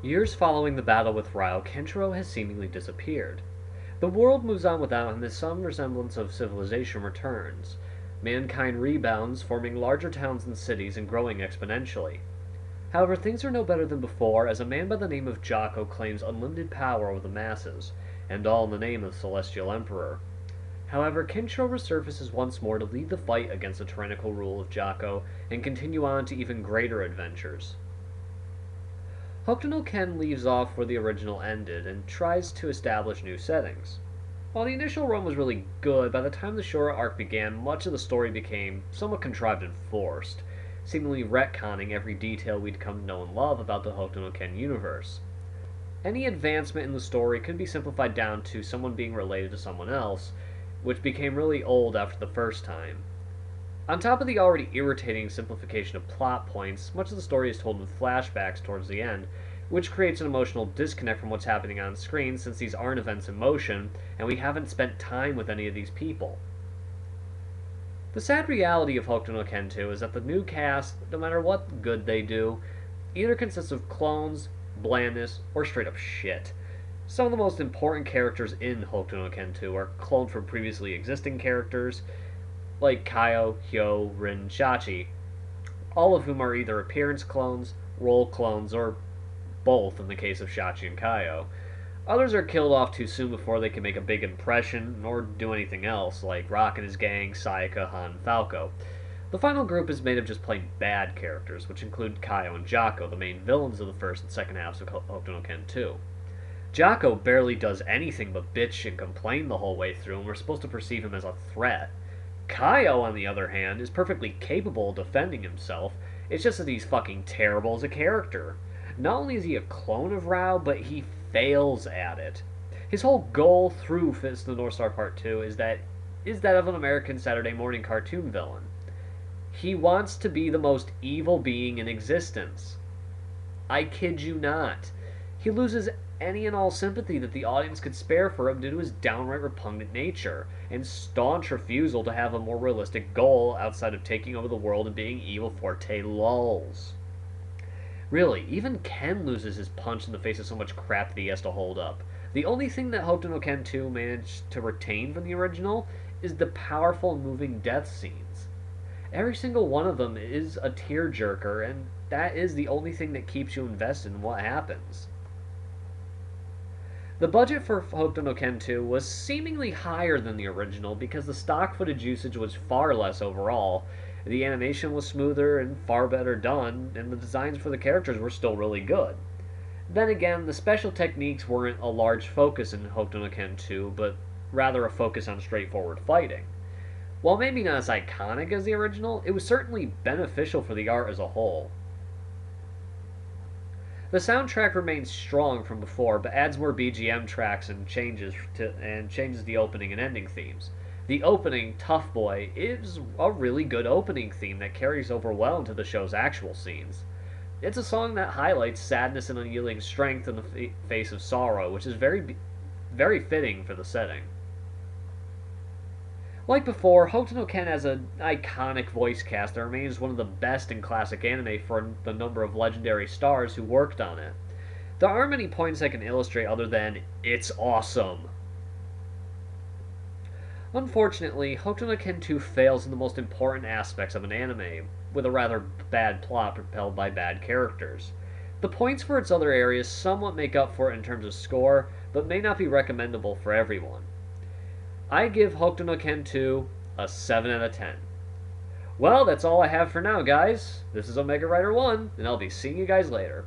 Years following the battle with Ryo, Kenshiro has seemingly disappeared. The world moves on without him as some resemblance of civilization returns. Mankind rebounds, forming larger towns and cities and growing exponentially. However, things are no better than before, as a man by the name of Jocko claims unlimited power over the masses, and all in the name of the Celestial Emperor. However, Kenshiro resurfaces once more to lead the fight against the tyrannical rule of Jocko and continue on to even greater adventures. Hokuto no Ken leaves off where the original ended and tries to establish new settings. While the initial run was really good, by the time the Shura arc began, much of the story became somewhat contrived and forced, seemingly retconning every detail we'd come to know and love about the Hokuto no Ken universe. Any advancement in the story could be simplified down to someone being related to someone else, which became really old after the first time. On top of the already irritating simplification of plot points, much of the story is told in flashbacks towards the end, which creates an emotional disconnect from what's happening on screen since these aren't events in motion, and we haven't spent time with any of these people. The sad reality of Hokuto no Ken 2 is that the new cast, no matter what good they do, either consists of clones, blandness, or straight up shit. Some of the most important characters in Hokuto no Ken 2 are cloned from previously existing characters, like Kaio, Hyo, Rin, Shachi, all of whom are either appearance clones, role clones, or both in the case of Shachi and Kaio. Others are killed off too soon before they can make a big impression, or do anything else, like Rock and his gang, Sayaka, Han, and Falco. The final group is made of just plain bad characters, which include Kaio and Jocko, the main villains of the first and second halves of Hokuto no Ken 2. Jocko barely does anything but bitch and complain the whole way through, and we're supposed to perceive him as a threat. Kaio, on the other hand, is perfectly capable of defending himself, it's just that he's fucking terrible as a character. Not only is he a clone of Rao, but he fails at it. His whole goal through Fist of the North Star Part 2 is that of an American Saturday morning cartoon villain. He wants to be the most evil being in existence. I kid you not. He loses any and all sympathy that the audience could spare for him due to his downright repugnant nature, and staunch refusal to have a more realistic goal outside of taking over the world and being evil forte lulz. Really, even Ken loses his punch in the face of so much crap that he has to hold up. The only thing that Hokuto no Ken 2 managed to retain from the original is the powerful and moving death scenes. Every single one of them is a tearjerker, and that is the only thing that keeps you invested in what happens. The budget for Hokuto no Ken 2 was seemingly higher than the original because the stock footage usage was far less overall, the animation was smoother and far better done, and the designs for the characters were still really good. Then again, the special techniques weren't a large focus in Hokuto no Ken 2, but rather a focus on straightforward fighting. While maybe not as iconic as the original, it was certainly beneficial for the art as a whole. The soundtrack remains strong from before, but adds more BGM tracks and changes the opening and ending themes. The opening, Tough Boy, is a really good opening theme that carries over well into the show's actual scenes. It's a song that highlights sadness and unyielding strength in the face of sorrow, which is very fitting for the setting. Like before, Hokuto no Ken has an iconic voice cast that remains one of the best in classic anime for the number of legendary stars who worked on it. There aren't many points I can illustrate other than, it's awesome. Unfortunately, Hokuto no Ken 2 fails in the most important aspects of an anime, with a rather bad plot propelled by bad characters. The points for its other areas somewhat make up for it in terms of score, but may not be recommendable for everyone. I give Hokuto no Ken 2 a 7 out of 10. Well, that's all I have for now, guys. This is Omega Rider 1, and I'll be seeing you guys later.